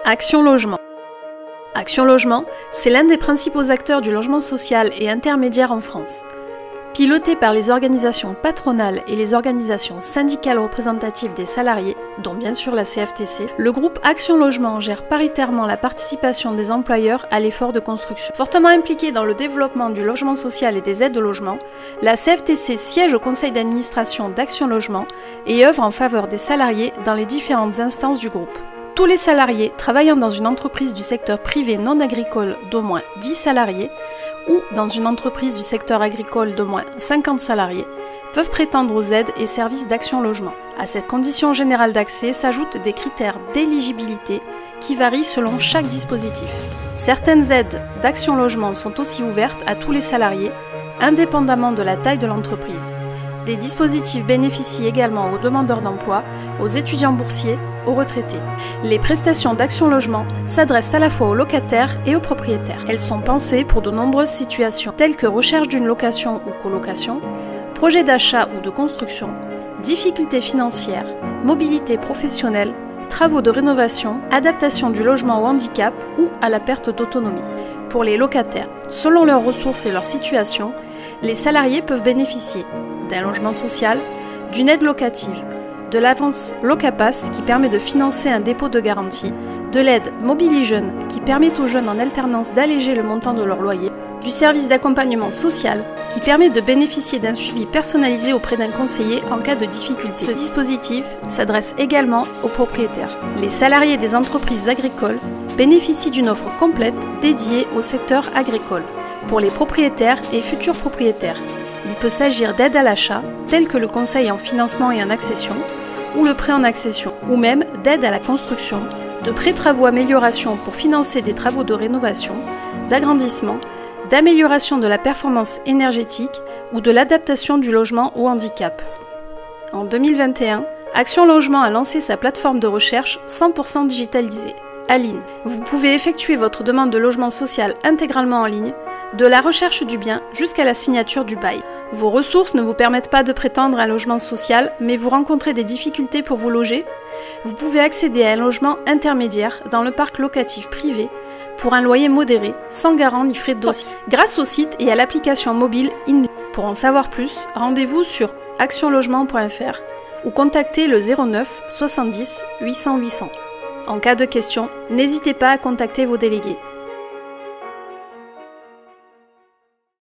Action Logement. Action Logement, c'est l'un des principaux acteurs du logement social et intermédiaire en France. Piloté par les organisations patronales et les organisations syndicales représentatives des salariés, dont bien sûr la CFTC, le groupe Action Logement gère paritairement la participation des employeurs à l'effort de construction. Fortement impliquée dans le développement du logement social et des aides au logement, la CFTC siège au conseil d'administration d'Action Logement et œuvre en faveur des salariés dans les différentes instances du groupe. Tous les salariés travaillant dans une entreprise du secteur privé non agricole d'au moins 10 salariés ou dans une entreprise du secteur agricole d'au moins 50 salariés peuvent prétendre aux aides et services d'Action Logement. À cette condition générale d'accès s'ajoutent des critères d'éligibilité qui varient selon chaque dispositif. Certaines aides d'Action Logement sont aussi ouvertes à tous les salariés, indépendamment de la taille de l'entreprise. Des dispositifs bénéficient également aux demandeurs d'emploi, aux étudiants boursiers, aux retraités. Les prestations d'Action Logement s'adressent à la fois aux locataires et aux propriétaires. Elles sont pensées pour de nombreuses situations telles que recherche d'une location ou colocation, projet d'achat ou de construction, difficultés financières, mobilité professionnelle, travaux de rénovation, adaptation du logement au handicap ou à la perte d'autonomie. Pour les locataires, selon leurs ressources et leur situation, les salariés peuvent bénéficier d'un logement social, d'une aide locative, de l'avance Locapass qui permet de financer un dépôt de garantie, de l'aide Mobili-Jeunes qui permet aux jeunes en alternance d'alléger le montant de leur loyer, du service d'accompagnement social qui permet de bénéficier d'un suivi personnalisé auprès d'un conseiller en cas de difficulté. Ce dispositif s'adresse également aux propriétaires. Les salariés des entreprises agricoles bénéficient d'une offre complète dédiée au secteur agricole pour les propriétaires et futurs propriétaires. Il peut s'agir d'aides à l'achat, telles que le conseil en financement et en accession, ou le prêt en accession, ou même d'aide à la construction, de pré-travaux amélioration pour financer des travaux de rénovation, d'agrandissement, d'amélioration de la performance énergétique ou de l'adaptation du logement au handicap. En 2021, Action Logement a lancé sa plateforme de recherche 100% digitalisée, Aline. Vous pouvez effectuer votre demande de logement social intégralement en ligne, de la recherche du bien jusqu'à la signature du bail. Vos ressources ne vous permettent pas de prétendre à un logement social, mais vous rencontrez des difficultés pour vous loger? Vous pouvez accéder à un logement intermédiaire dans le parc locatif privé pour un loyer modéré, sans garant ni frais de dossier, grâce au site et à l'application mobile InLi. Pour en savoir plus, rendez-vous sur actionlogement.fr ou contactez le 09 70 800 800. En cas de question, n'hésitez pas à contacter vos délégués.